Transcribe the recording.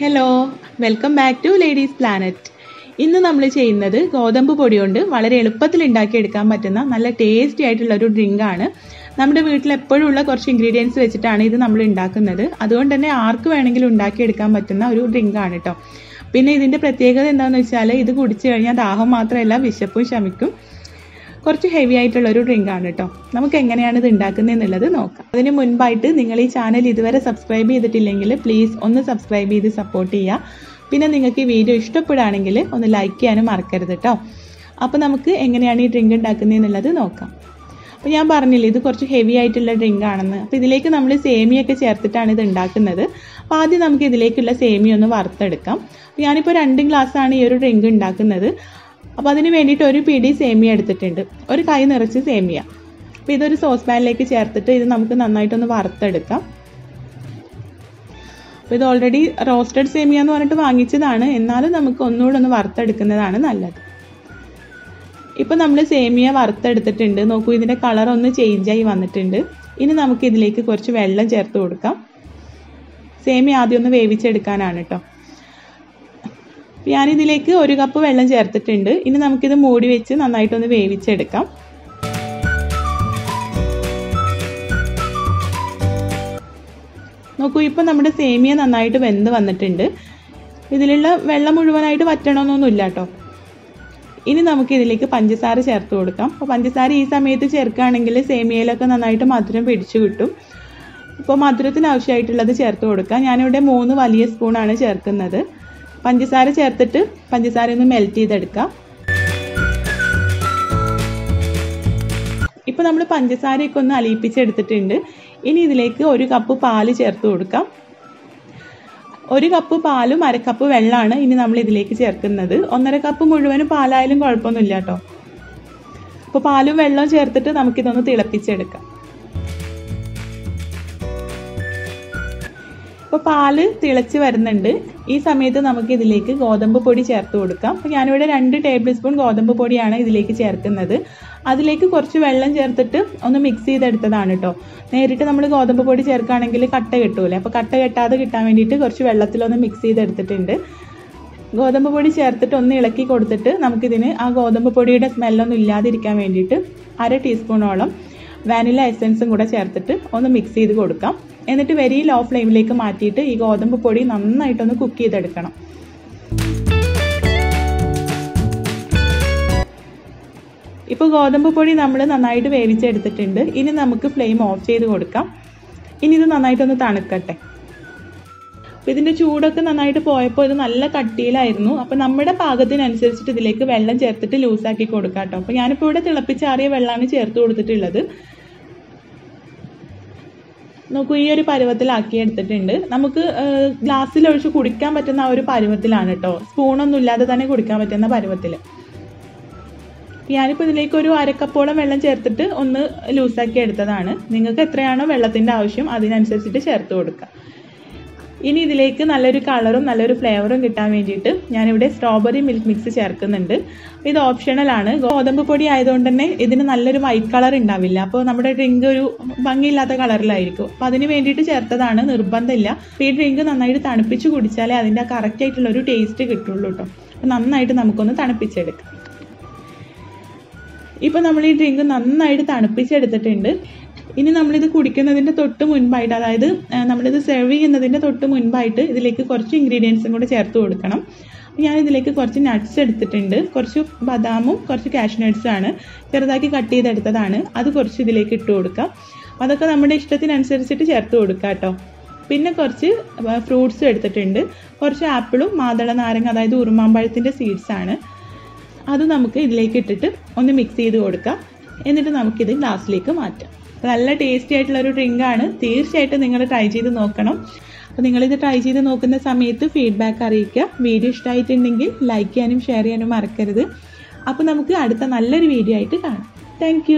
Hello, welcome back to Ladies Planet. ഇന്ന് നമ്മൾ ചെയ്യുന്നത് ഗോതമ്പ് പൊടി കൊണ്ട് വളരെ എളുപ്പത്തിൽ ഉണ്ടാക്കിയെടുക്കാൻ പറ്റുന്ന നല്ല ടേസ്റ്റി ആയിട്ടുള്ള ഒരു ഡ്രിങ്കാണ്. നമ്മുടെ വീട്ടിൽ എപ്പോഴും ഉള്ള കുറച്ച് ഇൻഗ്രീഡിയൻസ് വെച്ചിട്ടാണ് ഇത് നമ്മൾ ഉണ്ടാക്കുന്നത്. അതുകൊണ്ട് തന്നെ ആർക്ക് വേണമെങ്കിലും ഉണ്ടാക്കിയെടുക്കാൻ പറ്റുന്ന ഒരു ഡ്രിങ്കാണ് കേട്ടോ. പിന്നെ ഇതിൻ്റെ പ്രത്യേകത എന്താണെന്ന് വെച്ചാൽ ഇത് കുടിച്ചു കഴിഞ്ഞാൽ ദാഹം മാത്രമല്ല വിശപ്പും ശമിക്കും. കുറച്ച് ഹെവി ആയിട്ടുള്ള ഒരു ഡ്രിങ്കാണ് കേട്ടോ. നമുക്ക് എങ്ങനെയാണ് ഇത് ഉണ്ടാക്കുന്നത് എന്നുള്ളത് നോക്കാം. അതിന് മുൻപായിട്ട് നിങ്ങൾ ഈ ചാനൽ ഇതുവരെ സബ്സ്ക്രൈബ് ചെയ്തിട്ടില്ലെങ്കിൽ പ്ലീസ് ഒന്ന് സബ്സ്ക്രൈബ് ചെയ്ത് സപ്പോർട്ട് ചെയ്യുക. പിന്നെ നിങ്ങൾക്ക് ഈ വീഡിയോ ഇഷ്ടപ്പെടുകയാണെങ്കിൽ ഒന്ന് ലൈക്ക് ചെയ്യാനും മറക്കരുത് കേട്ടോ. അപ്പോൾ നമുക്ക് എങ്ങനെയാണ് ഈ ഡ്രിങ്ക് ഉണ്ടാക്കുന്നത് എന്നുള്ളത് നോക്കാം. അപ്പോൾ ഞാൻ പറഞ്ഞില്ലേ ഇത് കുറച്ച് ഹെവി ആയിട്ടുള്ള ഡ്രിങ്ക് ആണെന്ന്. അപ്പോൾ ഇതിലേക്ക് നമ്മൾ സേമിയൊക്കെ ചേർത്തിട്ടാണ് ഇത് ഉണ്ടാക്കുന്നത്. അപ്പോൾ ആദ്യം നമുക്ക് ഇതിലേക്കുള്ള സേമിയ ഒന്ന് വറുത്തെടുക്കാം. ഞാനിപ്പോൾ 2 ഗ്ലാസ്സാണ് ഈ ഒരു ഡ്രിങ്ക് ഉണ്ടാക്കുന്നത്. അപ്പോൾ അതിന് വേണ്ടിയിട്ട് ഒരു പിടി സേമിയ എടുത്തിട്ടുണ്ട്, ഒരു കൈ നിറച്ച് സേമിയ. അപ്പോൾ ഇതൊരു സോസ് പാനിലേക്ക് ചേർത്തിട്ട് ഇത് നമുക്ക് നന്നായിട്ടൊന്ന് വറുത്തെടുക്കാം. അപ്പോൾ ഇത് ഓൾറെഡി റോസ്റ്റഡ് സേമിയ എന്ന് പറഞ്ഞിട്ട് വാങ്ങിച്ചതാണ്, എന്നാലും നമുക്ക് ഒന്നുകൂടെ ഒന്ന് വറുത്തെടുക്കുന്നതാണ് നല്ലത്. ഇപ്പോൾ നമ്മൾ സേമിയ വറുത്തെടുത്തിട്ടുണ്ട്. നോക്കൂ, ഇതിൻ്റെ കളർ ഒന്ന് ചേഞ്ചായി വന്നിട്ടുണ്ട്. ഇനി നമുക്ക് ഇതിലേക്ക് കുറച്ച് വെള്ളം ചേർത്ത് കൊടുക്കാം. സേമിയ ആദ്യം ഒന്ന് വേവിച്ചെടുക്കാനാണ് കേട്ടോ. ഞാനിതിലേക്ക് 1 കപ്പ് വെള്ളം ചേർത്തിട്ടുണ്ട്. ഇനി നമുക്കിത് മൂടി വെച്ച് നന്നായിട്ടൊന്ന് വേവിച്ചെടുക്കാം. നോക്കൂ, ഇപ്പോൾ നമ്മുടെ സേമിയ നന്നായിട്ട് വെന്ത് വന്നിട്ടുണ്ട്. ഇതിലുള്ള വെള്ളം മുഴുവനായിട്ട് വറ്റണമെന്നൊന്നുമില്ല കേട്ടോ. ഇനി നമുക്ക് ഇതിലേക്ക് പഞ്ചസാര ചേർത്ത് കൊടുക്കാം. അപ്പോൾ പഞ്ചസാര ഈ സമയത്ത് ചേർക്കുകയാണെങ്കിൽ സേമിയയിലൊക്കെ നന്നായിട്ട് മധുരം പിടിച്ചു കിട്ടും. ഇപ്പോൾ മധുരത്തിന് ആവശ്യമായിട്ടുള്ളത് ചേർത്ത് കൊടുക്കാം. ഞാനിവിടെ 3 വലിയ സ്പൂണാണ് ചേർക്കുന്നത്. പഞ്ചസാര ചേർത്തിട്ട് പഞ്ചസാര ഒന്ന് മെൽറ്റ് ചെയ്തെടുക്കാം. ഇപ്പോൾ നമ്മൾ പഞ്ചസാരയൊക്കെ ഒന്ന് അലിയിപ്പിച്ചെടുത്തിട്ടുണ്ട്. ഇനി ഇതിലേക്ക് 1 കപ്പ് പാല് ചേർത്ത് കൊടുക്കാം. 1 കപ്പ് പാലും 1/2 കപ്പ് വെള്ളമാണ് ഇനി നമ്മൾ ഇതിലേക്ക് ചേർക്കുന്നത്. 1.5 കപ്പ് മുഴുവനും പാലായാലും കുഴപ്പമൊന്നുമില്ല കേട്ടോ. അപ്പോൾ പാലും വെള്ളവും ചേർത്തിട്ട് നമുക്കിതൊന്ന് തിളപ്പിച്ചെടുക്കാം. ഇപ്പോൾ പാല് തിളച്ച് വരുന്നുണ്ട്. ഈ സമയത്ത് നമുക്ക് ഇതിലേക്ക് ഗോതമ്പ് പൊടി ചേർത്ത് കൊടുക്കാം. അപ്പോൾ ഞാനിവിടെ 2 ടേബിൾ സ്പൂൺ ഗോതമ്പ് പൊടിയാണ് ഇതിലേക്ക് ചേർക്കുന്നത്. അതിലേക്ക് കുറച്ച് വെള്ളം ചേർത്തിട്ട് ഒന്ന് മിക്സ് ചെയ്തെടുത്തതാണ് കേട്ടോ. നേരിട്ട് നമ്മൾ ഗോതമ്പ് പൊടി ചേർക്കുകയാണെങ്കിൽ കട്ട കെട്ടൂലേ, അപ്പോൾ കട്ട കെട്ടാതെ കിട്ടാൻ വേണ്ടിയിട്ട് കുറച്ച് വെള്ളത്തിലൊന്ന് മിക്സ് ചെയ്തെടുത്തിട്ടുണ്ട്. ഗോതമ്പ് പൊടി ചേർത്തിട്ട് ഒന്ന് ഇളക്കി കൊടുത്തിട്ട് നമുക്കിതിന് ആ ഗോതമ്പ് പൊടിയുടെ സ്മെല്ലൊന്നും ഇല്ലാതിരിക്കാൻ വേണ്ടിയിട്ട് 1/2 ടീസ്പൂണോളം വാനില എസൻസും കൂടെ ചേർത്തിട്ട് ഒന്ന് മിക്സ് ചെയ്ത് കൊടുക്കാം. എന്നിട്ട് വെരി ലോ ഫ്ലെയിമിലേക്ക് മാറ്റിയിട്ട് ഈ ഗോതമ്പ് പൊടി നന്നായിട്ടൊന്ന് കുക്ക് ചെയ്തെടുക്കണം. ഇപ്പോൾ ഗോതമ്പ് പൊടി നമ്മൾ നന്നായിട്ട് വേവിച്ചെടുത്തിട്ടുണ്ട്. ഇനി നമുക്ക് ഫ്ലെയിം ഓഫ് ചെയ്ത് കൊടുക്കാം. ഇനി ഇത് നന്നായിട്ടൊന്ന് തണുക്കട്ടെ. അപ്പോൾ ഇതിൻ്റെ ചൂടൊക്കെ നന്നായിട്ട് പോയപ്പോൾ ഇത് നല്ല കട്ടിയിലായിരുന്നു. അപ്പോൾ നമ്മുടെ പാകത്തിനനുസരിച്ചിട്ട് ഇതിലേക്ക് വെള്ളം ചേർത്തിട്ട് ലൂസാക്കി കൊടുക്കാം കേട്ടോ. അപ്പോൾ ഞാനിപ്പോൾ ഇവിടെ തിളപ്പിച്ചാറിയ വെള്ളമാണ് ചേർത്ത് കൊടുത്തിട്ടുള്ളത്. നോക്കൂ, ഈ ഒരു പരുവത്തിലാക്കി എടുത്തിട്ടുണ്ട്. നമുക്ക് ഗ്ലാസ്സിലൊഴിച്ച് കുടിക്കാൻ പറ്റുന്ന ആ ഒരു പരുവത്തിലാണ് കേട്ടോ. സ്പൂണൊന്നും ഇല്ലാതെ തന്നെ കുടിക്കാൻ പറ്റുന്ന പരുവത്തിൽ. ഞാനിപ്പോൾ ഇതിലേക്ക് ഒരു 1/2 കപ്പോളം വെള്ളം ചേർത്തിട്ട് ഒന്ന് ലൂസാക്കി എടുത്തതാണ്. നിങ്ങൾക്ക് എത്രയാണോ വെള്ളത്തിൻ്റെ ആവശ്യം അതിനനുസരിച്ചിട്ട് ചേർത്ത് കൊടുക്കുക. ഇനി ഇതിലേക്ക് നല്ലൊരു കളറും നല്ലൊരു ഫ്ലേവറും കിട്ടാൻ വേണ്ടിയിട്ട് ഞാനിവിടെ സ്ട്രോബെറി മിൽക്ക് മിക്സ് ചേർക്കുന്നുണ്ട്. ഇത് ഓപ്ഷണലാണ്. ഗോതമ്പ് പൊടി ആയതുകൊണ്ട് തന്നെ ഇതിന് നല്ലൊരു വൈറ്റ് കളർ ഉണ്ടാവില്ല. അപ്പോൾ നമ്മുടെ ഡ്രിങ്ക് ഒരു ഭംഗിയില്ലാത്ത കളറിലായിരിക്കും. അപ്പോൾ അതിന് വേണ്ടിയിട്ട് ചേർത്തതാണ്, നിർബന്ധമില്ല. അപ്പോൾ ഈ ഡ്രിങ്ക് നന്നായിട്ട് തണുപ്പിച്ച് കുടിച്ചാലേ അതിൻ്റെ കറക്റ്റ് ആയിട്ടുള്ളൊരു ടേസ്റ്റ് കിട്ടുള്ളൂ കേട്ടോ. അപ്പോൾ നന്നായിട്ട് നമുക്കൊന്ന് തണുപ്പിച്ചെടുക്കാം. ഇപ്പോൾ നമ്മൾ ഈ ഡ്രിങ്ക് നന്നായിട്ട് തണുപ്പിച്ചെടുത്തിട്ടുണ്ട്. ഇനി നമ്മളിത് കുടിക്കുന്നതിൻ്റെ തൊട്ട് മുൻപായിട്ട്, അതായത് നമ്മളിത് സെർവ് ചെയ്യുന്നതിൻ്റെ തൊട്ട് മുൻപായിട്ട് ഇതിലേക്ക് കുറച്ച് ഇൻഗ്രീഡിയൻസും കൂടെ ചേർത്ത് കൊടുക്കണം. ഞാനിതിലേക്ക് കുറച്ച് നട്ട്സ് എടുത്തിട്ടുണ്ട്. കുറച്ച് ബദാമും കുറച്ച് കാഷ്നട്ട്സും ആണ്, ചെറുതാക്കി കട്ട് ചെയ്തെടുത്തതാണ്. അത് കുറച്ച് ഇതിലേക്ക് ഇട്ട് കൊടുക്കാം. അതൊക്കെ നമ്മുടെ ഇഷ്ടത്തിനനുസരിച്ചിട്ട് ചേർത്ത് കൊടുക്കാം കേട്ടോ. പിന്നെ കുറച്ച് ഫ്രൂട്ട്സും എടുത്തിട്ടുണ്ട്. കുറച്ച് ആപ്പിളും മാതള നാരങ്ങ, അതായത് ഉറുമാമ്പഴത്തിൻ്റെ സീഡ്സ് ആണ്. അത് നമുക്ക് ഇതിലേക്ക് ഇട്ടിട്ട് ഒന്ന് മിക്സ് ചെയ്ത് കൊടുക്കാം. എന്നിട്ട് നമുക്കിത് ഗ്ലാസ്സിലേക്ക് മാറ്റാം. നല്ല ടേസ്റ്റി ആയിട്ടുള്ളൊരു ഡ്രിങ്കാണ്. തീർച്ചയായിട്ടും നിങ്ങൾ ട്രൈ ചെയ്ത് നോക്കണം. അപ്പോൾ നിങ്ങളിത് ട്രൈ ചെയ്ത് നോക്കുന്ന സമയത്ത് ഫീഡ്ബാക്ക് അറിയിക്കുക. വീഡിയോ ഇഷ്ടമായിട്ടുണ്ടെങ്കിൽ ലൈക്ക് ചെയ്യാനും ഷെയർ ചെയ്യാനും മറക്കരുത്. അപ്പോൾ നമുക്ക് അടുത്ത നല്ലൊരു വീഡിയോ ആയിട്ട് കാണാം. താങ്ക്